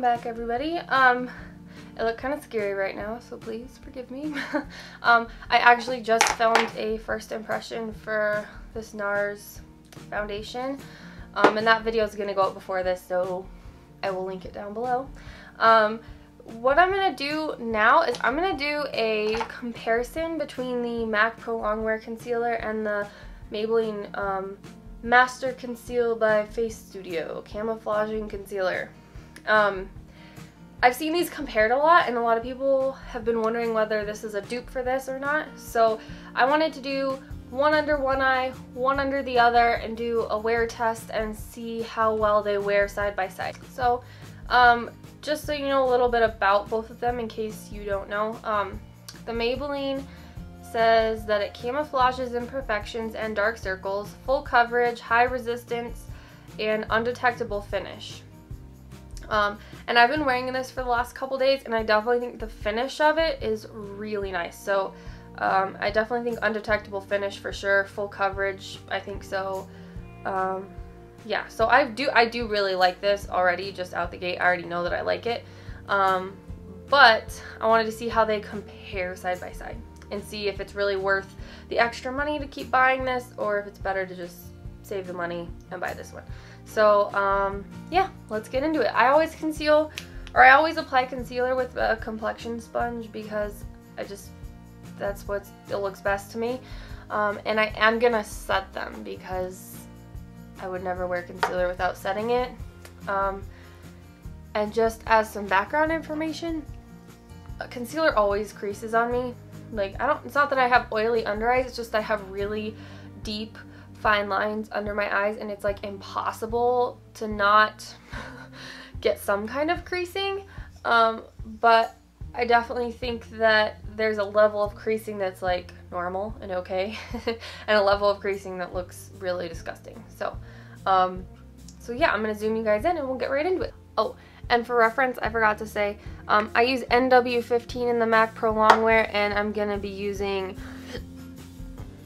welcome back everybody. It looked kind of scary right now, so please forgive me. I actually just filmed a first impression for this NARS foundation, and that video is going to go up before this, so I will link it down below. What I'm going to do now is I'm going to do a comparison between the MAC Pro Longwear Concealer and the Maybelline Master Conceal by Face Studio Camouflaging Concealer. I've seen these compared a lot, and a lot of people have been wondering whether this is a dupe for this or not. So I wanted to do one under one eye, one under the other, and do a wear test and see how well they wear side by side. So just so you know a little bit about both of them in case you don't know, the Maybelline says that it camouflages imperfections and dark circles, full coverage, high resistance, and undetectable finish. And I've been wearing this for the last couple days, and I definitely think the finish of it is really nice. So I definitely think undetectable finish for sure, full coverage, I think so. Yeah, so I do really like this already, just out the gate. I already know that I like it. But I wanted to see how they compare side by side and see if it's really worth the extra money to keep buying this, or if it's better to just save the money and buy this one. So yeah, let's get into it. I always conceal, or I always apply concealer with a complexion sponge because that's what it looks best to me. And I am gonna set them because I would never wear concealer without setting it. And just as some background information, concealer always creases on me. Like, it's not that I have oily under eyes, it's just I have really deep fine lines under my eyes, and it's like impossible to not get some kind of creasing. But I definitely think that there's a level of creasing that's like normal and okay, and a level of creasing that looks really disgusting. So so yeah, I'm gonna zoom you guys in and we'll get right into it. Oh, and for reference, I forgot to say, I use NW15 in the MAC Pro Longwear, and I'm gonna be using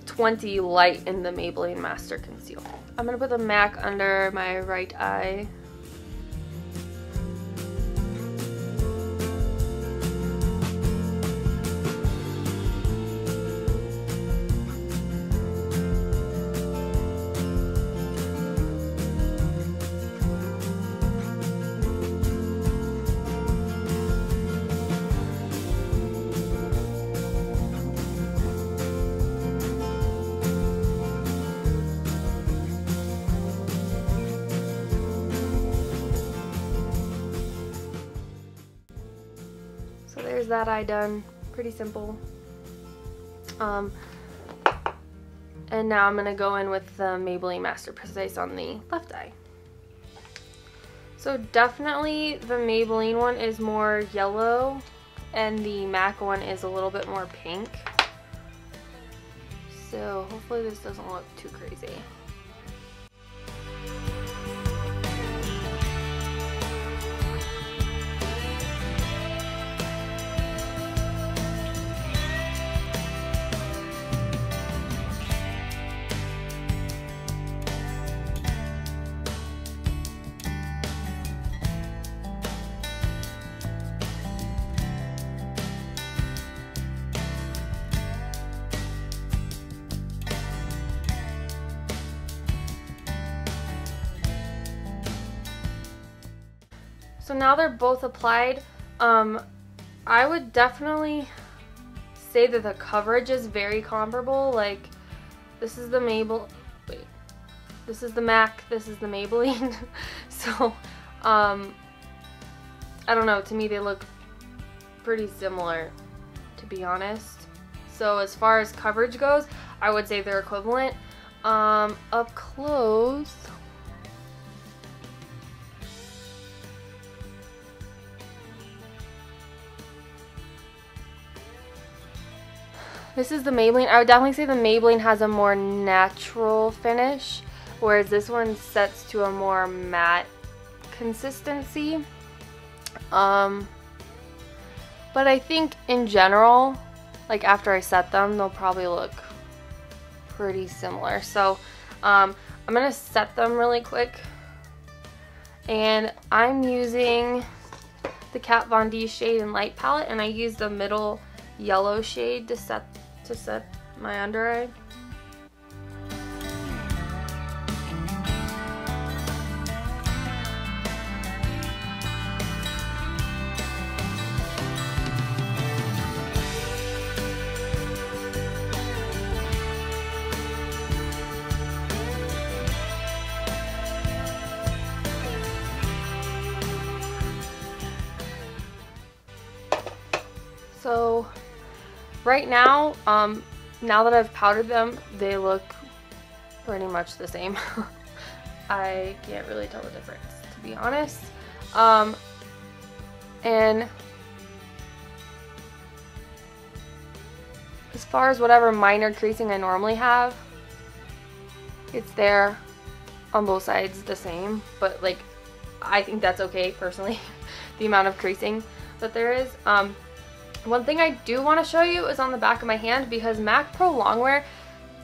20 Light in the Maybelline Master Conceal. I'm gonna put the MAC under my right eye. So there's that eye done, pretty simple. And now I'm gonna go in with the Maybelline Master Precise on the left eye. So definitely the Maybelline one is more yellow, and the MAC one is a little bit more pink. So hopefully this doesn't look too crazy. So now they're both applied. I would definitely say that the coverage is very comparable. Like, this is the this is the MAC, this is the Maybelline. So, I don't know, to me they look pretty similar, to be honest. So as far as coverage goes, I would say they're equivalent. Up close, this is the Maybelline. I would definitely say the Maybelline has a more natural finish, whereas this one sets to a more matte consistency. But I think in general, like after I set them, they'll probably look pretty similar. So I'm gonna set them really quick, and I'm using the Kat Von D Shade and Light palette, and I used the middle yellow shade to set my under eye. So right now, now that I've powdered them, they look pretty much the same. I can't really tell the difference, to be honest. And as far as whatever minor creasing I normally have, it's there on both sides the same, but like I think that's okay personally, the amount of creasing that there is. One thing I do want to show you is on the back of my hand, because MAC Pro Longwear,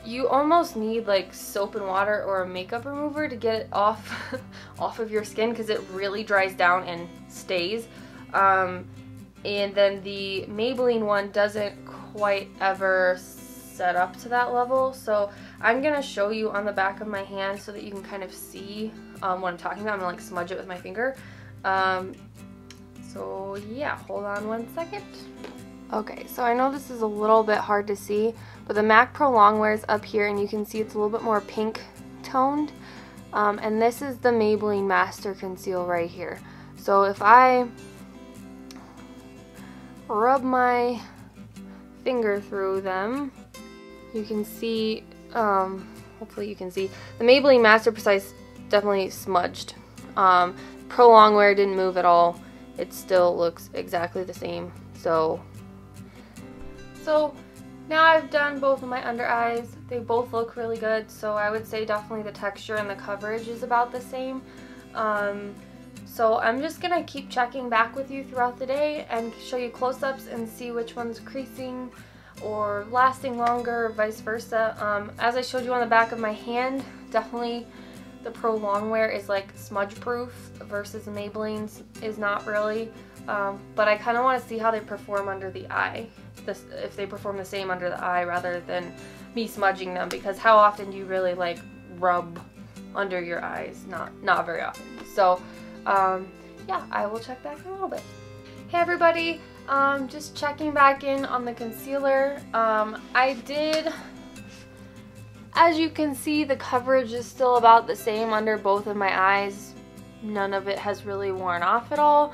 you almost need like soap and water or a makeup remover to get it off of your skin, because it really dries down and stays. And then the Maybelline one doesn't quite ever set up to that level. So I'm going to show you on the back of my hand so that you can kind of see what I'm talking about. I'm going to like smudge it with my finger. So yeah, hold on one second. Okay, so I know this is a little bit hard to see, but the MAC Pro Longwear is up here, and you can see it's a little bit more pink toned. And this is the Maybelline Master Conceal right here. So if I rub my finger through them, you can see, hopefully you can see, the Maybelline Master Precise definitely smudged. Pro Longwear didn't move at all. It still looks exactly the same. So now I've done both of my under eyes. They both look really good, so I would say definitely the texture and the coverage is about the same. So I'm just gonna keep checking back with you throughout the day and show you close-ups and see which one's creasing or lasting longer, or vice versa. As I showed you on the back of my hand, definitely the Pro Longwear is like smudge proof versus the Maybelline's is not really. But I kind of want to see how they perform under the eye, if they perform the same under the eye rather than me smudging them, because how often do you really like rub under your eyes? Not very often. So yeah, I will check back in a little bit. Hey everybody, just checking back in on the concealer. I did, as you can see, the coverage is still about the same under both of my eyes. None of it has really worn off at all.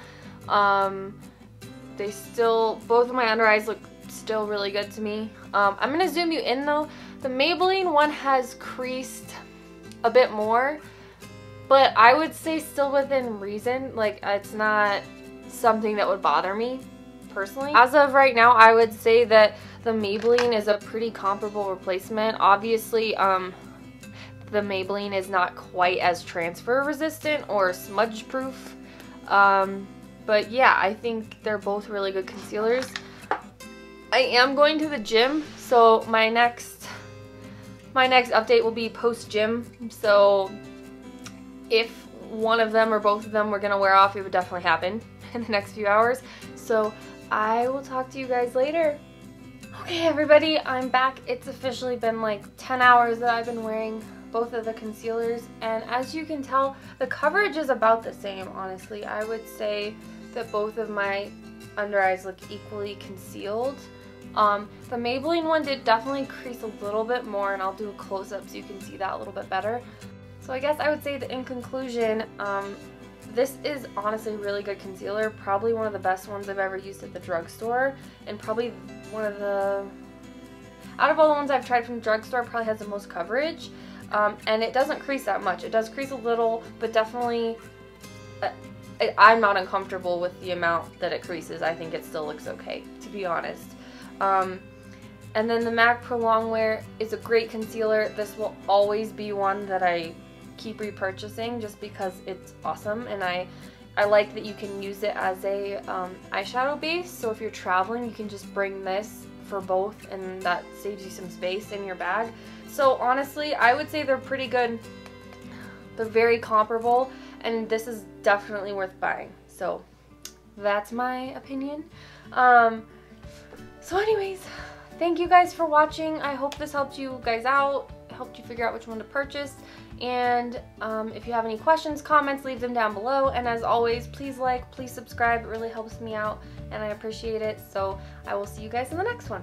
They still, both of my under eyes look still really good to me. I'm gonna zoom you in though. The Maybelline one has creased a bit more, but I would say still within reason. Like, it's not something that would bother me personally. As of right now, I would say that the Maybelline is a pretty comparable replacement. Obviously, the Maybelline is not quite as transfer resistant or smudge proof. But yeah, I think they're both really good concealers. I am going to the gym, so my next update will be post-gym. So if one of them or both of them were gonna wear off, it would definitely happen in the next few hours. So I will talk to you guys later. Okay everybody, I'm back. It's officially been like 10 hours that I've been wearing both of the concealers, and as you can tell, the coverage is about the same, honestly. I would say that both of my under eyes look equally concealed. The Maybelline one did definitely crease a little bit more, and I'll do a close-up so you can see that a little bit better. So I guess I would say that in conclusion, this is honestly a really good concealer, probably one of the best ones I've ever used at the drugstore, and probably one of the, out of all the ones I've tried from the drugstore, probably has the most coverage. And it doesn't crease that much. It does crease a little, but definitely I'm not uncomfortable with the amount that it creases. I think it still looks okay, to be honest. And then the MAC Pro Longwear is a great concealer. This will always be one that I keep repurchasing just because it's awesome, and I like that you can use it as a eyeshadow base. So if you're traveling, you can just bring this for both, and that saves you some space in your bag. So honestly, I would say they're pretty good. They're very comparable, and this is definitely worth buying. So that's my opinion. So anyways, thank you guys for watching. I hope this helped you guys out, helped you figure out which one to purchase. And if you have any questions, comments, leave them down below. And as always, please like, please subscribe. It really helps me out and I appreciate it. So I will see you guys in the next one.